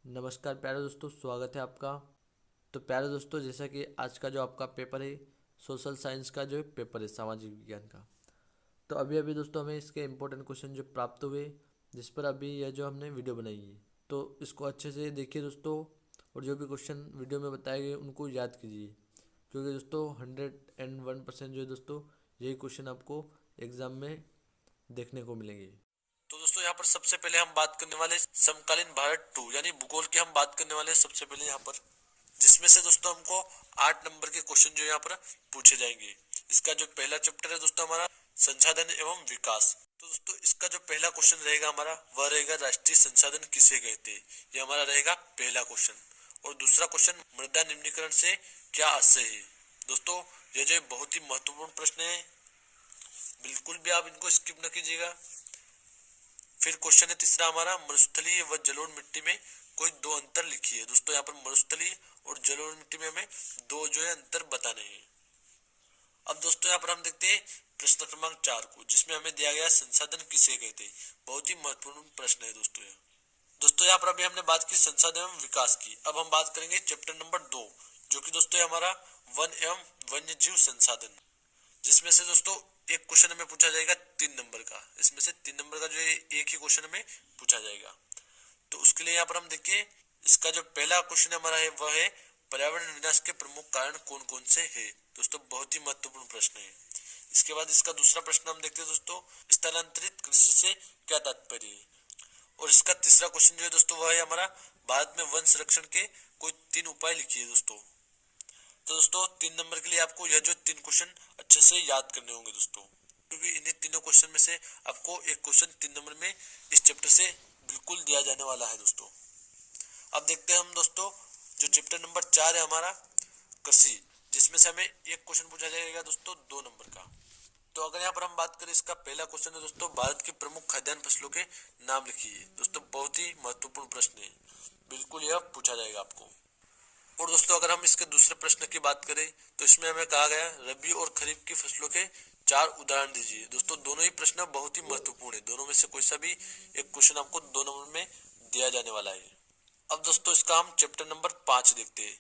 नमस्कार प्यारे दोस्तों, स्वागत है आपका। तो प्यारे दोस्तों, जैसा कि आज का जो आपका पेपर है, सोशल साइंस का जो पेपर है, सामाजिक विज्ञान का। तो अभी अभी दोस्तों हमें इसके इम्पोर्टेंट क्वेश्चन जो प्राप्त हुए, जिस पर अभी यह जो हमने वीडियो बनाई है, तो इसको अच्छे से देखिए दोस्तों। और जो भी क्वेश्चन वीडियो में बताए गए उनको याद कीजिए, क्योंकि दोस्तों 101% जो है दोस्तों, यही क्वेश्चन आपको एग्जाम में देखने को मिलेंगे। तो दोस्तों यहाँ पर सबसे पहले हम बात करने वाले समकालीन भारत 2 यानी भूगोल की हम बात करने वाले सबसे पहले यहाँ पर, जिसमें से दोस्तों हमको 8 नंबर के क्वेश्चन जो यहाँ पर पूछे जाएंगे। इसका जो पहला चैप्टर है दोस्तों हमारा संसाधन एवं विकास। तो दोस्तों इसका जो पहला क्वेश्चन रहेगा हमारा, वह रहेगा राष्ट्रीय संसाधन किसे कहते हैं। ये हमारा रहेगा पहला क्वेश्चन। और दूसरा क्वेश्चन, मृदा निम्नीकरण से क्या आशय है। दोस्तों ये जो बहुत ही महत्वपूर्ण प्रश्न है, बिल्कुल भी आप इनको स्किप न कीजिएगा। फिर क्वेश्चन है तीसरा हमारा, मरुस्थलीय व जलोढ़ मिट्टी में कोई दो अंतर लिखिए। दोस्तों यहाँ पर मरुस्थलीय और जलोढ़ मिट्टी में हमें दो जो है अंतर बताने हैं। अब दोस्तों यहाँ पर हम देखते हैं प्रश्न क्रमांक 4 को, जिसमें हमें दिया गया संसाधन किसे कहते हैं। बहुत ही महत्वपूर्ण प्रश्न है दोस्तों। दोस्तों यहाँ पर अभी हमने बात की संसाधन एवं विकास की। अब हम बात करेंगे चैप्टर नंबर 2, जो कि दोस्तों हमारा वन एवं वन्य जीव संसाधन, जिसमें से दोस्तों एक क्वेश्चन हमें पूछा जाएगा 3 नंबर का। इसमें से 3 नंबर का जो है एक ही क्वेश्चन हमें पूछा जाएगा। तो उसके लिए यहाँ पर हम देखिए, इसका जो पहला क्वेश्चन हमारा है वह है पर्यावरण विनाश के प्रमुख कारण कौन कौन से है। दोस्तों बहुत ही महत्वपूर्ण प्रश्न है। इसके बाद इसका दूसरा प्रश्न हम देखते हैं दोस्तों, स्थलांतरित कृषि से क्या तात्पर्य है। और इसका तीसरा क्वेश्चन जो है दोस्तों, वह है हमारा भारत में वन संरक्षण के कोई 3 उपाय लिखिए दोस्तों। तो दोस्तों 3 नंबर के लिए आपको यह जो 3 क्वेश्चन अच्छे से याद करने होंगे दोस्तों, क्योंकि इन्हीं तीनों क्वेश्चन में से आपको एक क्वेश्चन 3 नंबर में इस चैप्टर से बिल्कुल दिया जाने वाला है दोस्तों। अब देखते हैं हम दोस्तों, जो चैप्टर नंबर 4 है हमारा कृषि, जिसमें से हमें एक क्वेश्चन पूछा जाएगा दोस्तों 2 नंबर का। तो अगर यहाँ पर हम बात करें, इसका पहला क्वेश्चन है दोस्तों, भारत की प्रमुख खाद्यान्न फसलों के नाम लिखिए। दोस्तों बहुत ही महत्वपूर्ण प्रश्न है, बिल्कुल यह पूछा जाएगा आपको। और दोस्तों अगर हम इसके दूसरे प्रश्न की बात करें, तो इसमें हमें कहा गया रबी और खरीफ की फसलों के 4 उदाहरण दीजिए। दोस्तों दोनों ही प्रश्न बहुत ही महत्वपूर्ण है, दोनों में से कोई सा भी एक क्वेश्चन आपको 2 नंबर में दिया जाने वाला है। अब दोस्तों इसका हम चैप्टर नंबर 5 देखते हैं,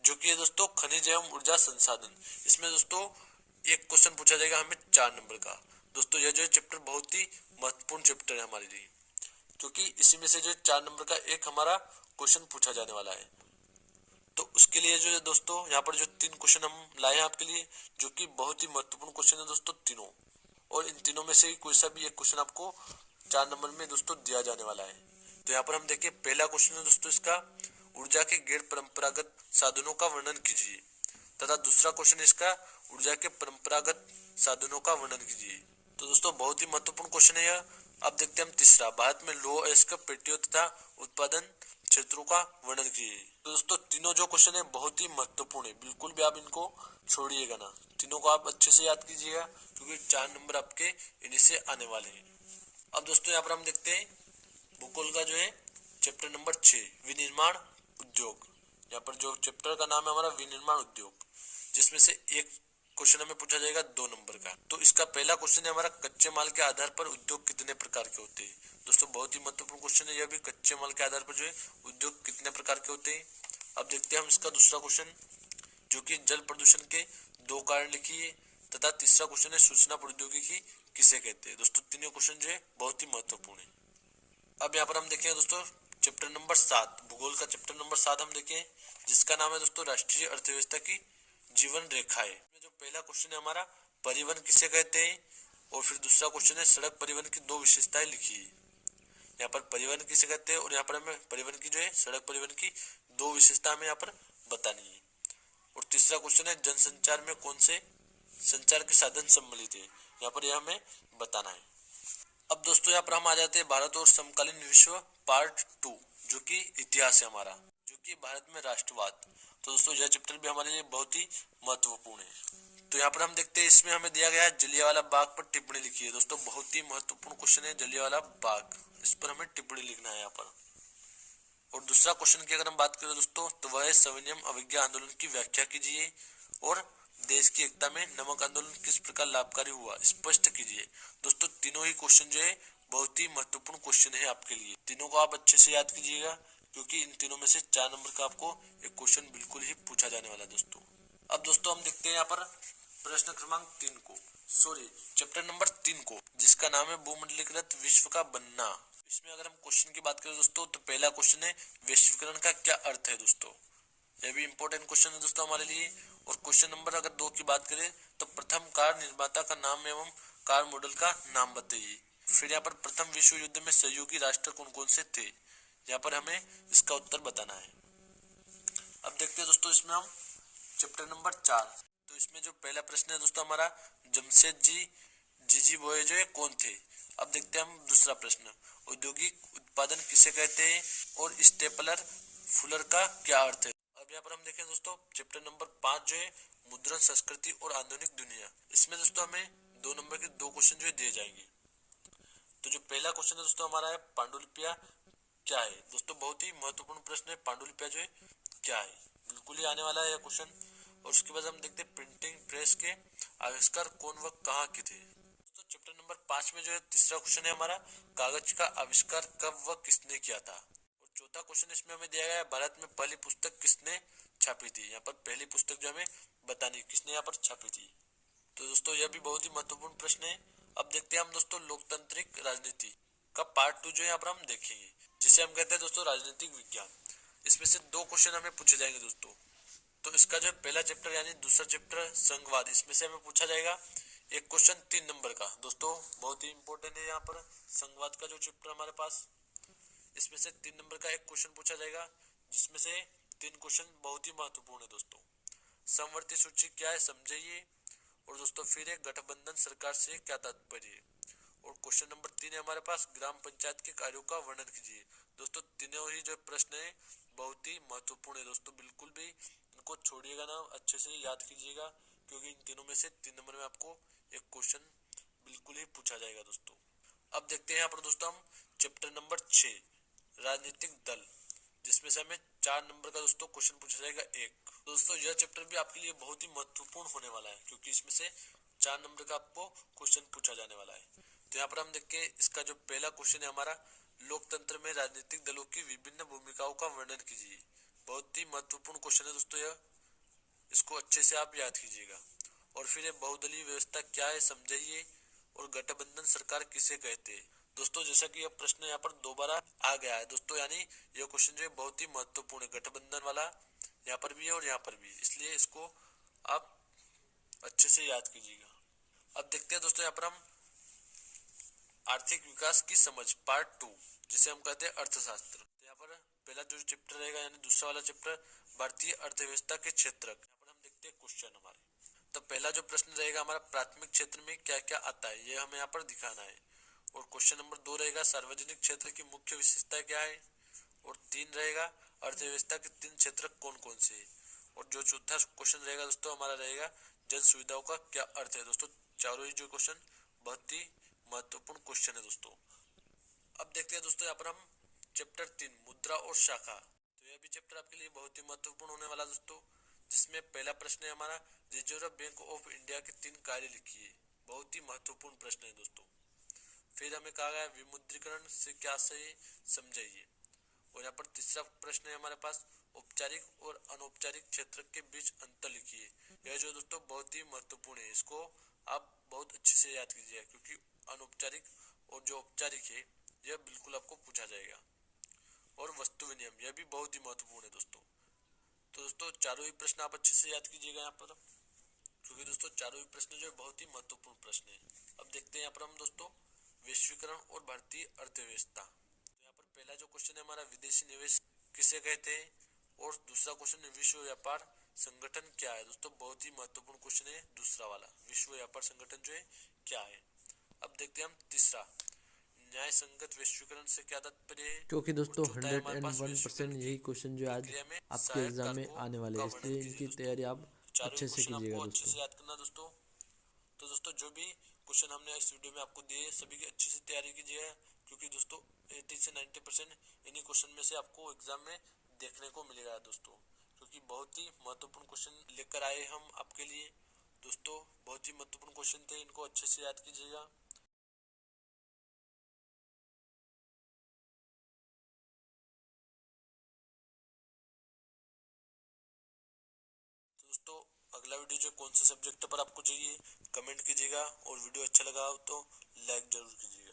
जो कि है दोस्तों खनिज एवं ऊर्जा संसाधन। इसमें दोस्तों एक क्वेश्चन पूछा जाएगा हमें 4 नंबर का। दोस्तों यह जो चैप्टर बहुत ही महत्वपूर्ण चैप्टर है हमारे लिए, क्योंकि इसी में से जो 4 नंबर का एक हमारा क्वेश्चन पूछा जाने वाला है। तो उसके लिए जो है दोस्तों, यहाँ पर जो 3 क्वेश्चन हम लाए हैं आपके लिए, जो कि बहुत ही महत्वपूर्ण क्वेश्चन है दोस्तों तीनों। और इन तीनों में से कोई सा भी एक क्वेश्चन आपको 4 नंबर में दोस्तों दिया जाने वाला है। तो यहाँ पर हम देखिए, पहला क्वेश्चन है दोस्तों इसका, ऊर्जा के गैर परंपरागत साधनों का वर्णन कीजिए। तथा दूसरा क्वेश्चन इसका, ऊर्जा के परंपरागत साधनों का वर्णन कीजिए। तो दोस्तों बहुत ही महत्वपूर्ण क्वेश्चन है यह। अब देखते हैं हम तीसरा, भारत में लौह अयस्क पेटियों तथा उत्पादन क्षेत्रों का वर्णन कीजिए। तो दोस्तों तीनों जो क्वेश्चन है बहुत ही महत्वपूर्ण है, बिल्कुल भी आप इनको छोड़िएगा ना, तीनों को आप अच्छे से याद कीजिएगा, क्योंकि 4 नंबर आपके इन्हीं से आने वाले हैं। अब दोस्तों यहाँ पर हम देखते हैं भूगोल का जो है चैप्टर नंबर 6, विनिर्माण उद्योग। यहाँ पर जो चैप्टर का नाम है हमारा विनिर्माण उद्योग, जिसमें से एक क्वेश्चन हमें पूछा जाएगा 2 नंबर का। तो इसका पहला क्वेश्चन है हमारा, कच्चे माल के आधार पर उद्योग कितने प्रकार के होते हैं। दोस्तों बहुत ही महत्वपूर्ण क्वेश्चन है यह भी, कच्चे माल के आधार पर जो है उद्योग कितने प्रकार के होते हैं। अब देखते हैं हम इसका दूसरा क्वेश्चन, जो कि जल प्रदूषण के 2 कारण लिखिए। तथा तीसरा क्वेश्चन है, सूचना प्रौद्योगिकी किसे कहते हैं। दोस्तों तीनों क्वेश्चन जो है बहुत ही महत्वपूर्ण है। अब यहाँ पर हम देखें दोस्तों चैप्टर नंबर 7, भूगोल का चैप्टर नंबर 7 हम देखें, जिसका नाम है दोस्तों राष्ट्रीय अर्थव्यवस्था की जीवन रेखाएं। जो पहला क्वेश्चन है हमारा, परिवहन किसे कहते हैं। और फिर दूसरा क्वेश्चन है, सड़क परिवहन की 2 विशेषताएं लिखिए। यहाँ पर परिवहन किसे कहते हैं, और यहाँ पर हमें परिवहन की जो है सड़क परिवहन की 2 विशेषता हमें यहाँ पर बतानी है। और तीसरा क्वेश्चन है, जनसंचार में कौन से संचार के साधन सम्मिलित है। यहाँ पर यह हमें बताना है। अब दोस्तों यहाँ पर हम आ जाते हैं भारत और समकालीन विश्व पार्ट 2, जो कि इतिहास है हमारा, जो कि भारत में राष्ट्रवाद। तो दोस्तों यह चैप्टर भी हमारे लिए बहुत ही महत्वपूर्ण है। तो यहाँ पर हम देखते हैं, इसमें हमें दिया गया है जलियांवाला बाग पर टिप्पणी लिखिए। दोस्तों बहुत ही महत्वपूर्ण क्वेश्चन है जलियांवाला बाग, इस पर हमें टिप्पणी लिखना है यहाँ पर। और दूसरा क्वेश्चन की अगर हम बात करें दोस्तों, तो वह है सविनय अवज्ञा आंदोलन की व्याख्या कीजिए। और देश की एकता में नमक आंदोलन किस प्रकार लाभकारी हुआ, स्पष्ट कीजिए। दोस्तों तीनों ही क्वेश्चन जो है बहुत ही महत्वपूर्ण क्वेश्चन है आपके लिए, तीनों को आप अच्छे से याद कीजिएगा, क्योंकि इन तीनों में से 4 नंबर का आपको एक क्वेश्चन बिल्कुल ही पूछा जाने वाला है दोस्तों। अब दोस्तों हम देखते हैं यहाँ पर प्रश्न क्रमांक 3 को, सॉरी चैप्टर नंबर 3 को, जिसका नाम है भूमंडलीकृत विश्व का बनना। इसमें अगर हम क्वेश्चन की बात करें दोस्तों, तो पहला क्वेश्चन है वैश्वीकरण का क्या अर्थ है दोस्तों। यह भी इंपॉर्टेंट क्वेश्चन है दोस्तों हमारे लिए। और क्वेश्चन नंबर अगर 2 की बात करें, तो प्रथम कार निर्माता का नाम एवं कार मॉडल का नाम बताइए। फिर यहाँ पर प्रथम विश्व युद्ध में सहयोगी राष्ट्र कौन कौन से थे, यहाँ पर हमें इसका उत्तर बताना है। अब देखते हैं दोस्तों इसमें हम चैप्टर नंबर 4। तो इसमें जो पहला प्रश्न है दोस्तों हमारा, जमशेद जी जीजी बोये जो कौन थे। अब देखते हैं हम दूसरा प्रश्न, औद्योगिक उत्पादन किसे कहते हैं और स्टेपलर फुलर का क्या अर्थ है। अब यहाँ पर हम देखें दोस्तों चैप्टर नंबर 5 जो है मुद्रण संस्कृति और आधुनिक दुनिया। इसमें दोस्तों हमें 2 नंबर के 2 क्वेश्चन जो है दिए जाएंगे। तो जो पहला क्वेश्चन है दोस्तों हमारा है पांडुलिपियां क्या है। दोस्तों बहुत ही महत्वपूर्ण प्रश्न है, पांडुलिपियां जो है क्या है, बिल्कुल ही आने वाला है यह क्वेश्चन। और उसके बाद हम देखते हैं प्रिंटिंग प्रेस के आविष्कार कौन व कहाँ के थे। तो चैप्टर नंबर 5 में जो है तीसरा क्वेश्चन है हमारा, कागज का आविष्कार कब व किसने किया था। और चौथा क्वेश्चन इसमें हमें दिया गया है, भारत में पहली पुस्तक किसने छापी थी। यहाँ पर पहली पुस्तक जो हमें बतानी किसने यहाँ पर छापी थी। तो दोस्तों यह भी बहुत ही महत्वपूर्ण प्रश्न है। अब देखते हैं हम दोस्तों लोकतांत्रिक राजनीति का पार्ट 2 जो यहाँ पर हम देखेंगे, जिसे हम कहते हैं दोस्तों राजनीतिक विज्ञान। इसमें से 2 क्वेश्चन हमें पूछे जाएंगे दोस्तों। तो इसका जो पहला चैप्टर यानी दूसरा चैप्टर संघवाद, इसमें से हमें पूछा जाएगा एक क्वेश्चन 3 नंबर का। दोस्तों बहुत ही इंपॉर्टेंट है यहाँ पर संघवाद का जो चैप्टर हमारे पास, इसमें से 3 नंबर का एक क्वेश्चन पूछा जाएगा, जिसमें से 3 क्वेश्चन बहुत ही महत्वपूर्ण है दोस्तों। समवर्ती सूची क्या है समझिए। और दोस्तों फिर एक गठबंधन सरकार से क्या तात्पर्य है। और क्वेश्चन नंबर 3 है हमारे पास, ग्राम पंचायत के कार्यों का वर्णन कीजिए। दोस्तों तीनों ही जो प्रश्न है बहुत ही महत्वपूर्ण है दोस्तों, बिल्कुल भी इनको छोड़िएगा ना, अच्छे से याद कीजिएगा, क्योंकि इन तीनों में से 3 नंबर में आपको एक क्वेश्चन बिल्कुल ही पूछा जाएगा दोस्तों। अब देखते हैं यहाँ पर दोस्तों हम चैप्टर नंबर 6 राजनीतिक दल, जिसमें से हमें 4 नंबर का दोस्तों क्वेश्चन पूछा जाएगा एक। दोस्तों यह चैप्टर भी आपके लिए बहुत ही महत्वपूर्ण होने वाला है, क्योंकि इसमें से 4 नंबर का आपको क्वेश्चन पूछा जाने वाला है। तो यहाँ पर हम देखिए इसका जो पहला क्वेश्चन है हमारा, लोकतंत्र में राजनीतिक दलों की विभिन्न भूमिकाओं का वर्णन कीजिए। बहुत ही महत्वपूर्ण क्वेश्चन है दोस्तों यह, इसको अच्छे से आप याद कीजिएगा। और फिर ये बहुदलीय व्यवस्था क्या है समझिए। और गठबंधन सरकार किसे कहते हैं। दोस्तों जैसा कि यह प्रश्न यहाँ पर दोबारा आ गया है दोस्तों, यानी यह क्वेश्चन जो है बहुत ही महत्वपूर्ण है, गठबंधन वाला यहाँ पर भी है और यहाँ पर भी, इसलिए इसको आप अच्छे से याद कीजिएगा। अब देखते हैं दोस्तों यहाँ पर हम आर्थिक विकास की समझ पार्ट 2, जिसे हम कहते हैं अर्थशास्त्र। तो यहाँ पर पहला जो चैप्टर रहेगा यानी दूसरा वाला चैप्टर भारतीय अर्थव्यवस्था के क्षेत्र, यहाँ पर हम देखते हैं क्वेश्चन हमारे। तो पहला जो प्रश्न रहेगा हमारा, प्राथमिक क्षेत्र में क्या क्या आता है, ये हमें यहाँ पर दिखाना है। और क्वेश्चन नंबर 2 रहेगा, सार्वजनिक क्षेत्र की मुख्य विशेषता क्या है। और 3 रहेगा, अर्थव्यवस्था के 3 क्षेत्र कौन कौन से है। और जो चौथा क्वेश्चन रहेगा दोस्तों हमारा रहेगा, जन सुविधाओं का क्या अर्थ है। दोस्तों चारों ही जो क्वेश्चन बहुत ही महत्वपूर्ण क्वेश्चन है दोस्तों। अब देखते हैं दोस्तों यहाँ पर हम चैप्टर 3 मुद्रा और शाखा। तो यह भी चैप्टर आपके लिए बहुत ही महत्वपूर्ण होने वाला दोस्तों, जिसमें पहला प्रश्न है हमारा, रिजर्व बैंक ऑफ इंडिया के 3 कार्य लिखिए। बहुत ही महत्वपूर्ण प्रश्न है दोस्तों। फिर हमें कहा गया विमुद्रीकरण से क्या सही समझिए। और यहाँ पर तीसरा प्रश्न है हमारे पास, औपचारिक और अनौपचारिक क्षेत्र के बीच अंतर लिखिए। यह जो दोस्तों बहुत ही महत्वपूर्ण है, इसको आप बहुत अच्छे से याद कीजिए, क्योंकि अनौपचारिक और जो औपचारिक है यह बिल्कुल आपको पूछा जाएगा। और वस्तु विनिमय, यह भी बहुत ही महत्वपूर्ण है दोस्तों। तो दोस्तों चारों ही प्रश्न आप अच्छे से याद कीजिएगा यहाँ पर, क्योंकि दोस्तों चारों ही प्रश्न जो है बहुत ही महत्वपूर्ण प्रश्न है। अब देखते हैं यहाँ पर हम दोस्तों वैश्वीकरण और भारतीय अर्थव्यवस्था। तो यहाँ पर पहला जो क्वेश्चन है हमारा, विदेशी निवेश किसे कहते हैं। और दूसरा क्वेश्चन है, विश्व व्यापार संगठन क्या है। दोस्तों बहुत ही महत्वपूर्ण क्वेश्चन है दूसरा वाला, विश्व व्यापार संगठन जो है क्या है। अब देखते हैं हम तीसरा, न्याय संगत वैश्वीकरण से क्या तात्पर्य है। क्योंकि दोस्तों 101% यही क्वेश्चन जो आज आपके एग्जाम में आने वाले हैं, इसलिए इनकी तैयारी आप अच्छे से कीजिएगा दोस्तों। याद करना दोस्तों। तो दोस्तों जो भी क्वेश्चन हमने इस वीडियो में आपको दिए, सभी की अच्छे से तैयारी कीजिएगा, क्योंकि दोस्तों 80 से 90% इन्हीं क्वेश्चन में से आपको एग्जाम में देखने को मिलेगा दोस्तों, क्योंकि बहुत ही महत्वपूर्ण क्वेश्चन लेकर आए हम आपके लिए दोस्तों। बहुत ही महत्वपूर्ण क्वेश्चन थे, इनको अच्छे से याद कीजिएगा। अगला वीडियो जो कौन से सब्जेक्ट पर आपको चाहिए कमेंट कीजिएगा, और वीडियो अच्छा लगा हो तो लाइक जरूर कीजिएगा।